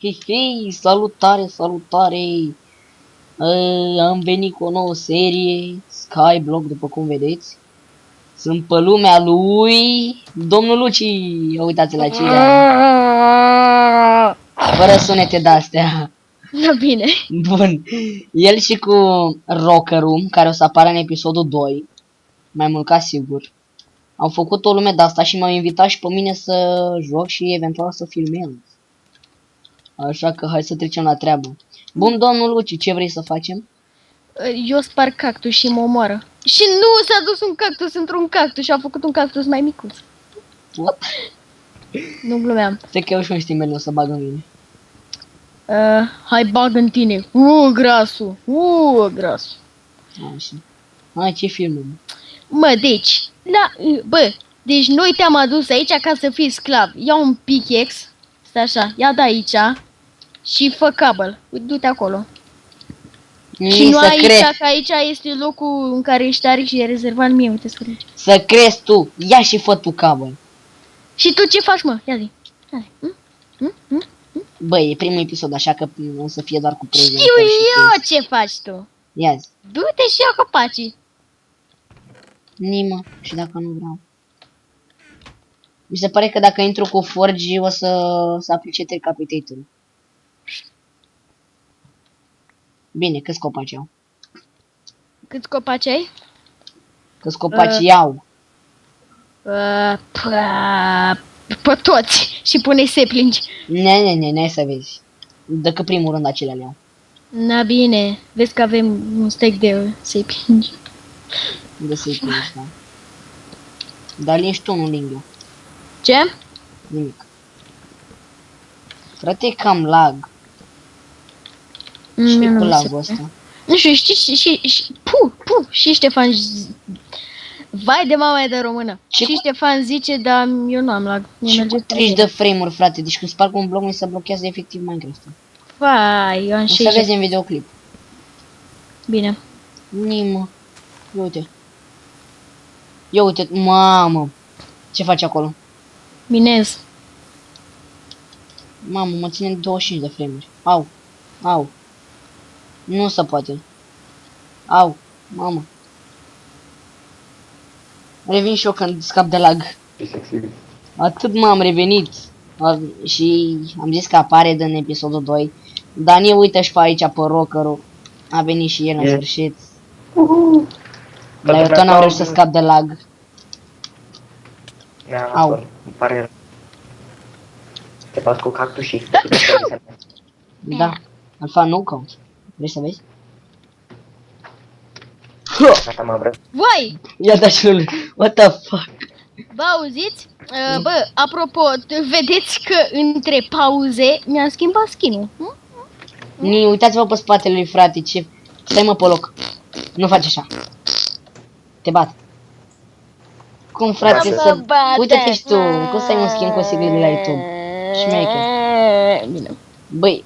Hei, hei, salutare, salutare! Am venit cu o nouă serie, Skyblock, după cum vedeți. Sunt pe lumea lui domnul Luci. Ia uitați la Cirea. Fără sunete de-astea. Da, bine. Bun. El și cu Rockerul, care o să apară în episodul 2. Mai mult ca sigur. Am făcut o lume de-asta și m-au invitat și pe mine să joc și eventual să filmez. Așa că hai să trecem la treabă. Bun, domnul Luci, ce vrei să facem? Eu sparg cactus și mă omoară. Și nu s-a dus un cactus într-un cactus și a făcut un cactus mai micuț. What? Nu glumeam. Stai că eu și un stimbel o să bag în mine. Hai bag în tine. Grasul. Grasul. Așa. Hai, ce filmăm? Mă, deci, deci noi te-am adus aici ca să fii sclav. Ia un pickaxe, stai așa, ia de aici și fă cabăl. Du-te acolo. Și nu aici, că aici este locul în care ești tare și e rezervat mie, uite scrie aici. Să crezi tu, ia și fă tu cabăl. Și tu ce faci, mă? Ia zi. Băi, e primul episod, așa că o să fie doar cu prezentări. Știu eu ce faci tu. Ia zi. Du-te și ia copacii. Nimă, și dacă nu vreau. Mi se pare că dacă intru cu Forge o să aplice decapitator. Bine, câți copaci au? Câți copaci ai? Câți copaci iau? Pe toți. Și pune saplingi. Ne, să vezi. Dacă primul rând acelea le iau. Na bine, vezi că avem un stack de saplingi. De să-i pui ăsta. Dar lingi tu, nu ling eu. Ce? Nimic. Frate, e cam lag. Și cu lagul ăsta. Nu știu, știi și Ștefan vai de mama e de română. Ce și Ștefan zice, dar eu nu am lag. Și cu 30 de frame-uri, frate, deci când sparg un bloc mi se blochează efectiv Minecraft. Vai, eu am O și să vezi în videoclip. Bine. Nimă. Ia uite. Ia uite, mamă. Ce faci acolo? Minez. Mamă, mă ține 25 de frame-uri. Au. Au. Nu se poate. Au. Mamă. Revin și eu când scap de lag. Atât m-am revenit. Și am zis că apare în episodul 2. Daniel, uite-și pe aici pe Rockerul. A venit și el în sfârșit. Dar eu tot n-am reușit să scap de lag. Au. Îmi pare rău. Te bat cu cactus și... Da. Alfa nu count. Vrei să vezi? Gata, mă vreo. Vai! Ia da și lui. What the fuck? Bă, auziți? Apropo, vedeți că între pauze mi-am schimbat skin-ul. Uitați-vă pe spatele lui, frate, ce... Stai mă pe loc. Nu faci așa. Te bat. Cum, frate, să... Uite-te și tu. Cum să ai un schimb cu sigla de la YouTube? Șmecher. Bine. Băi.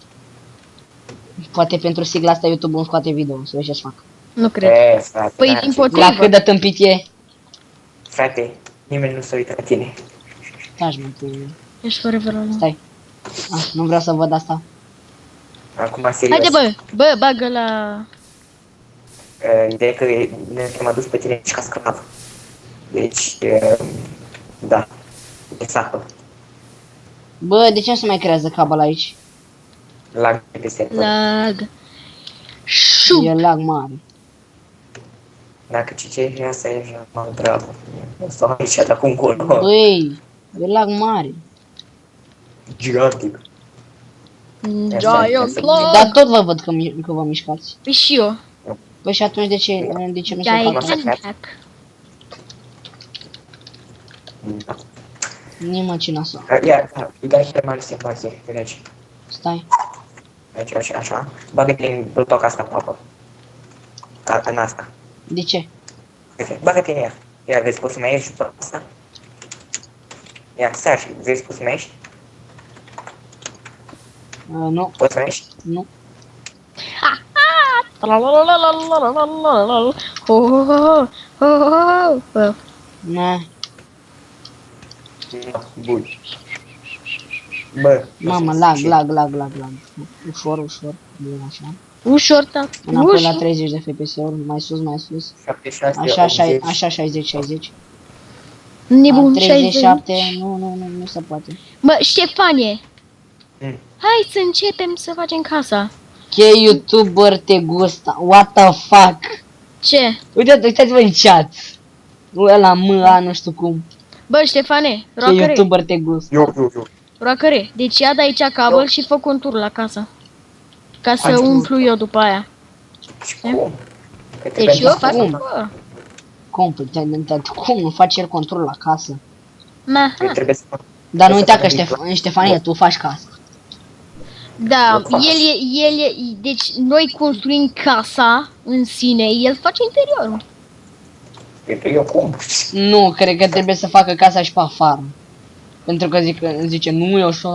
Poate pentru sigla asta YouTube îmi scoate video. Să vezi ce-și fac. Nu cred. Frate, Păi, da, din potrivă. La cât de tâmpit e? frate, nimeni nu se uită la tine. Taci, mă, tu... Ești fără vreo. Stai. Nu vreau să văd asta. Acum, serios. Haide, bă, bagă la... Ideea e că ne-am adus pe tine și ca sclav. Deci, da. E sahă. Bă, de ce nu se mai creează cabal aici? Lag pe server. Lag. Șu. E lag mare. Dacă ce asta e, mă, bravo. O stau aici de acum încolo. Băi, e lag mare. Gigantic. Giant lag. Dar tot vă văd că vă mișcați. Păi și eu. Păi și atunci de ce nu se Giant facă? lag. Da. Nimă ce nasă. Ia, dai și Marsie, vine aici. Stai. Aici, așa. Bagă-te în butoca asta, papă. În asta. De ce? Bagă-te în ea. Ia, vezi, poți să mai ieși după asta? Ia, stai așa, vezi, poți să mai ieși? Nu. Poți să mai ieși? Nu. Ne. Bun. Bă, Mamă, lag. Ușor, bine așa. Ușor, da. Înapoi la Ușor. 30 de FPS-uri, mai sus. 76, Așa, 80. așa 60. Nebun, 37, 60. nu se poate. Mă, Ștefanie, Mm. hai să începem să facem casa. Ce YouTuber te gusta? What the fuck? Ce? Uitați-vă în chat. Ăla nu știu cum. Bă, Ștefane, Ce roacăre, YouTuber te gusta? Eu. roacăre. Deci ia de aici cabel Eu. și fă contur la casă. Ca să Faci tu. umplu eu după aia. Și cum? Că Deci trebuie eu să fac, cum? bă. Cum? Cum nu faci el control la casă? Eu Ma, trebuie să fac. Dar nu uita Trebuie că să fac Ștefanie, tu faci casa. da, Eu fac. el e, deci noi construim casa în sine, el face interiorul. Eu cum? Nu, cred că trebuie să facă casa și pe afară. Pentru că zice, nu e așa.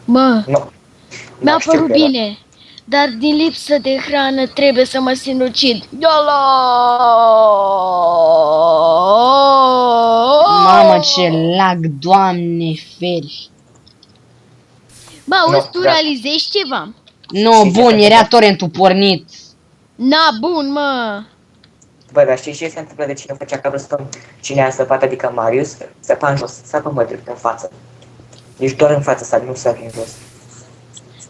Mă, Nu. mi-a Nu știu părut pe ăla. bine. Dar din lipsă de hrană trebuie să mă sinucid. Yolo! Mamă, ce lag, doamne feri. Bă, auzi, tu da. realizezi ceva? Nu, Și ce bun, se era întâmplă? torentul pornit. Na, bun, mă. Bă, dar știi ce se întâmplă de cine făcea cobblestone? Cine a săpat, adică Marius, săpa în jos, săpă mă drept în față. Deci doar în față, să nu sări în jos.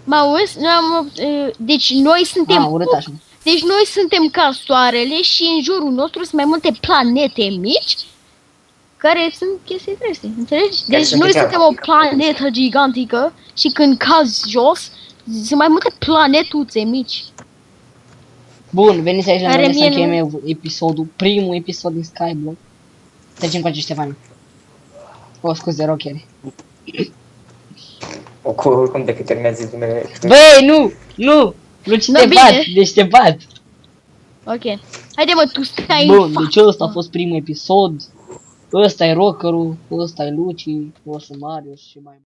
Mă auzi? Noi am, deci noi suntem... Urât așa. Deci noi suntem ca soarele și în jurul nostru sunt mai multe planete mici care sunt chestii triste, înțelegi? Care Deci sunt noi degeaba. suntem o planetă gigantică și când cazi jos, sunt mai multe planetuțe mici. Bun, veniți aici la Care mine să mie încheiem nu- eu episodul, primul episod din Skyblock. Trecem cu acești Ștefani. O, scuze, rockeri. Oricum de câte ori mi-a zis numele. Băi, nu, ce Da, te bine. bat, deci te bat. Ok. Haide mă, tu stai în Bun, față. deci ăsta a fost primul episod. Ăsta e rockerul, ăsta e Luci, ăsta e Marius și mai